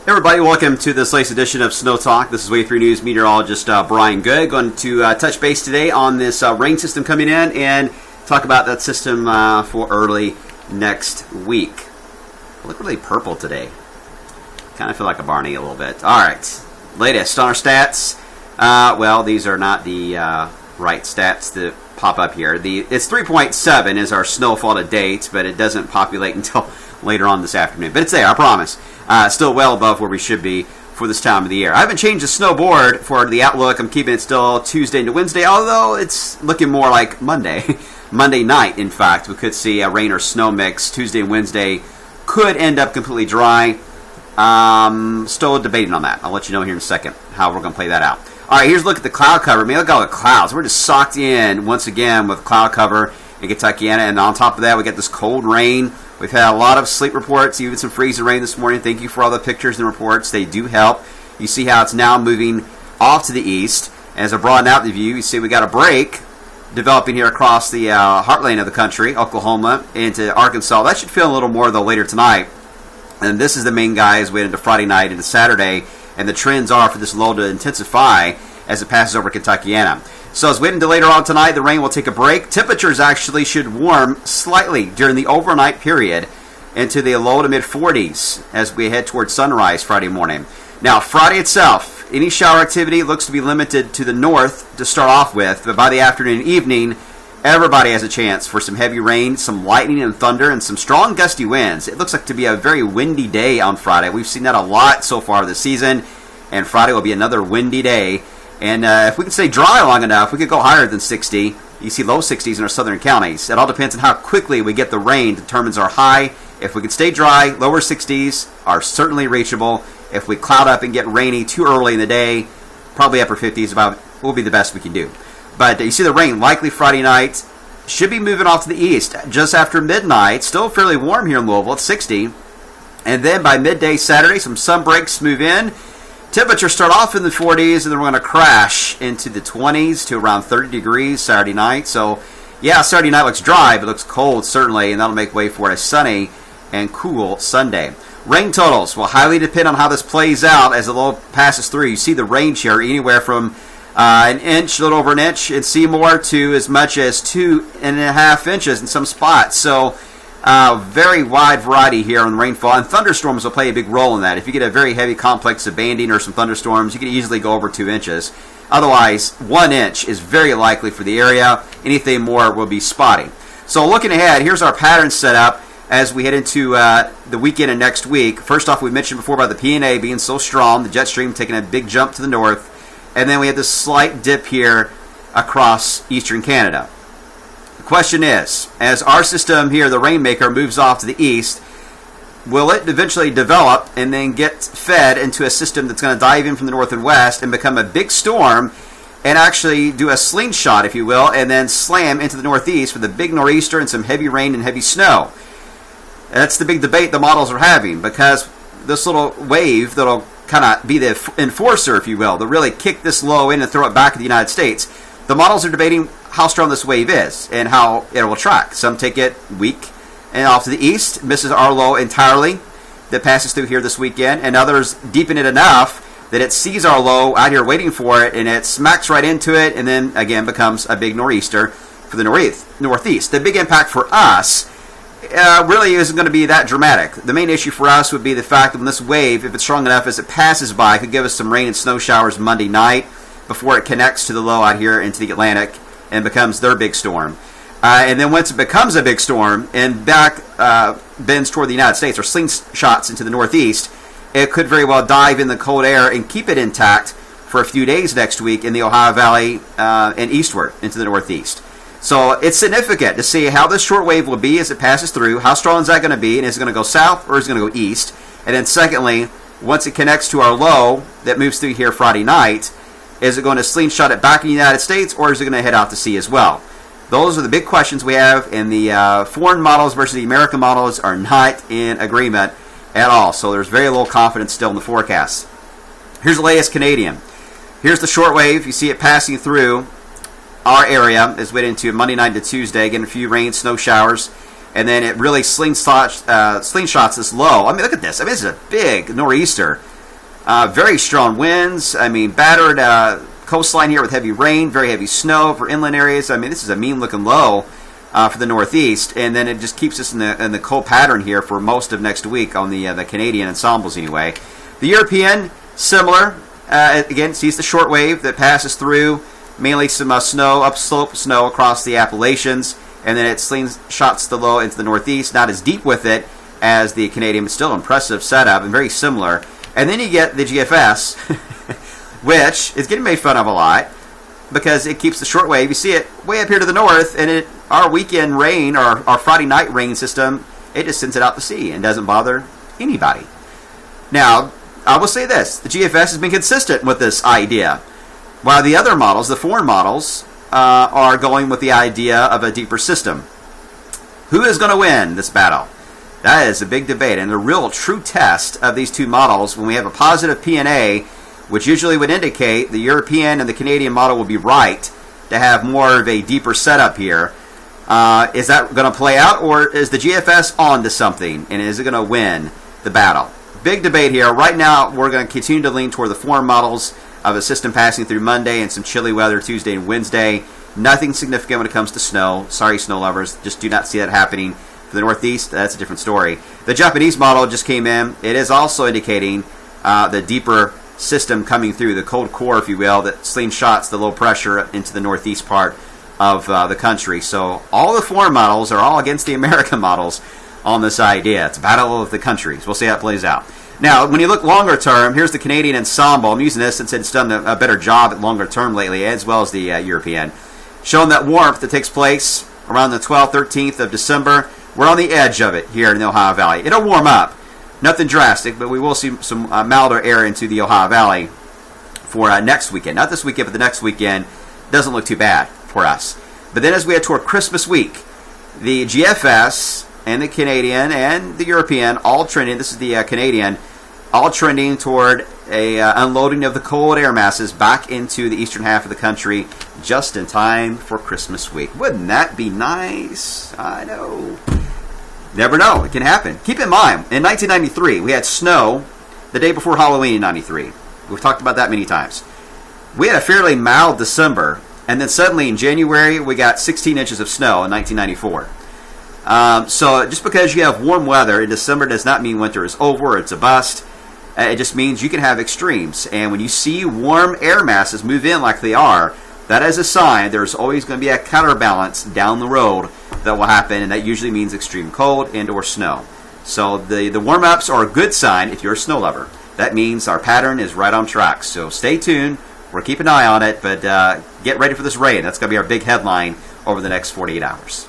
Everybody, welcome to this latest edition of Snow Talk. This is Wave 3 News meteorologist Brian Good. Going to touch base today on this rain system coming in and talk about that system for early next week. I look really purple today. Kind of feel like a Barney a little bit. All right, latest on our stats. Well, these are not the right stats that pop up here. It's 3.7 is our snowfall to date, but it doesn't populate until later on this afternoon. But it's there, I promise. Still well above where we should be for this time of the year. I haven't changed the snow board for the outlook. I'm keeping it still Tuesday into Wednesday, although it's looking more like Monday. Monday night, in fact, we could see a rain or snow mix. Tuesday and Wednesday could end up completely dry. Still debating on that. I'll let you know here in a second how we're going to play that out. All right, here's a look at the cloud cover. Man, look at all the clouds. We're just socked in once again with cloud cover in Kentuckiana, and on top of that, we got this cold rain. We've had a lot of sleet reports, even some freezing rain this morning. Thank you for all the pictures and reports. They do help. You see how it's now moving off to the east. As I broaden out the view, you see we got a break developing here across the heartland of the country, Oklahoma, into Arkansas. That should feel a little more, though, later tonight. And this is the main guy as we head into Friday night into Saturday. And the trends are for this low to intensify as it passes over Kentuckiana. So as we head into later on tonight, the rain will take a break. Temperatures actually should warm slightly during the overnight period into the low to mid 40s as we head towards sunrise Friday morning. Now, Friday itself, any shower activity looks to be limited to the north to start off with, but by the afternoon and evening, everybody has a chance for some heavy rain, some lightning and thunder, and some strong gusty winds. It looks like to be a very windy day on Friday. We've seen that a lot so far this season, and Friday will be another windy day. And if we can stay dry long enough, we could go higher than 60. You see low 60s in our southern counties. It all depends on how quickly we get the rain determines our high. If we can stay dry, lower 60s are certainly reachable. If we cloud up and get rainy too early in the day, probably upper 50s about will be the best we can do. But you see the rain likely Friday night. Should be moving off to the east just after midnight. Still fairly warm here in Louisville at 60. And then by midday Saturday, some sun breaks move in. Temperatures start off in the 40s, and then we're going to crash into the 20s to around 30 degrees Saturday night. So, yeah, Saturday night looks dry, but looks cold, certainly, and that'll make way for a sunny and cool Sunday. Rain totals will highly depend on how this plays out as the low passes through. You see the range here, anywhere from an inch, a little over an inch in Seymour, to as much as 2.5 inches in some spots. So, very wide variety here on rainfall, and thunderstorms will play a big role in that. If you get a very heavy complex of banding or some thunderstorms, you can easily go over 2 inches. Otherwise, 1 inch is very likely for the area. Anything more will be spotty. So looking ahead, here's our pattern set up as we head into the weekend and next week. First off, we mentioned before about the PNA being so strong, the jet stream taking a big jump to the north, and then we have this slight dip here across eastern Canada. The question is, as our system here, the Rainmaker, moves off to the east, will it eventually develop and then get fed into a system that's going to dive in from the north and west and become a big storm and actually do a slingshot, if you will, and then slam into the northeast with a big nor'easter and some heavy rain and heavy snow? That's the big debate the models are having, because this little wave that'll kind of be the enforcer, if you will, to really kick this low in and throw it back at the United States. The models are debating how strong this wave is and how it will track. Some take it weak and off to the east, misses our low entirely that passes through here this weekend, and others deepen it enough that it sees our low out here waiting for it, and it smacks right into it, and then again becomes a big nor'easter for the northeast. The big impact for us really isn't going to be that dramatic. The main issue for us would be the fact that when this wave, if it's strong enough as it passes by, could give us some rain and snow showers Monday night before it connects to the low out here into the Atlantic and becomes their big storm. And then once it becomes a big storm and back bends toward the United States or slingshots into the northeast, it could very well dive in the cold air and keep it intact for a few days next week in the Ohio Valley and eastward into the northeast. So it's significant to see how this short wave will be as it passes through. How strong is that going to be? And is it going to go south or is it going to go east? And then secondly, once it connects to our low that moves through here Friday night, is it going to slingshot it back in the United States, or is it going to head out to sea as well? Those are the big questions we have, and the foreign models versus the American models are not in agreement at all. So there's very little confidence still in the forecast. Here's the latest Canadian. Here's the short wave. You see it passing through our area as we head into Monday night to Tuesday, getting a few rain, snow showers, and then it really slingshots this low. I mean, look at this. I mean, this is a big nor'easter Very strong winds. I mean, battered coastline here with heavy rain, very heavy snow for inland areas. I mean, this is a mean-looking low for the Northeast, and then it just keeps us in the cold pattern here for most of next week on the Canadian ensembles anyway. The European, similar. Again, sees the short wave that passes through, mainly some snow, upslope snow across the Appalachians, and then it slingshots the low into the Northeast, not as deep with it as the Canadian, but still impressive setup and very similar. And then you get the GFS, which is getting made fun of a lot because it keeps the short wave. You see it way up here to the north, and our weekend rain, or our Friday night rain system, it just sends it out to sea and doesn't bother anybody. Now, I will say this, the GFS has been consistent with this idea, while the other models, the foreign models, are going with the idea of a deeper system. Who is going to win this battle? That is a big debate, and the real true test of these two models, when we have a positive PNA, which usually would indicate the European and the Canadian model will be right to have more of a deeper setup here. Is that going to play out, or is the GFS on to something, and is it going to win the battle? Big debate here. Right now, we're going to continue to lean toward the foreign models of a system passing through Monday and some chilly weather Tuesday and Wednesday. Nothing significant when it comes to snow. Sorry, snow lovers. Just do not see that happening. For the Northeast, that's a different story. The Japanese model just came in. It is also indicating the deeper system coming through, the cold core, if you will, that slingshots the low pressure into the northeast part of the country. So all the foreign models are all against the American models on this idea. It's a battle of the countries. We'll see how it plays out. Now, when you look longer term, here's the Canadian ensemble. I'm using this since it's done a better job at longer term lately, as well as the European. Showing that warmth that takes place around the 12th, 13th of December. We're on the edge of it here in the Ohio Valley. It'll warm up. Nothing drastic, but we will see some milder air into the Ohio Valley for next weekend. Not this weekend, but the next weekend. Doesn't look too bad for us. But then as we head toward Christmas week, the GFS and the Canadian and the European all trending, this is the Canadian, all trending toward a unloading of the cold air masses back into the eastern half of the country just in time for Christmas week. Wouldn't that be nice? I know. Never know. It can happen. Keep in mind, in 1993, we had snow the day before Halloween in 93. We've talked about that many times. We had a fairly mild December, and then suddenly in January, we got 16 inches of snow in 1994. So just because you have warm weather in December does not mean winter is over or it's a bust. It just means you can have extremes. And when you see warm air masses move in like they are, that is a sign there's always going to be a counterbalance down the road that will happen, and that usually means extreme cold and or snow. So the warm-ups are a good sign if you're a snow lover. That means our pattern is right on track. So stay tuned. We're keeping an eye on it, but get ready for this rain. That's going to be our big headline over the next 48 hours.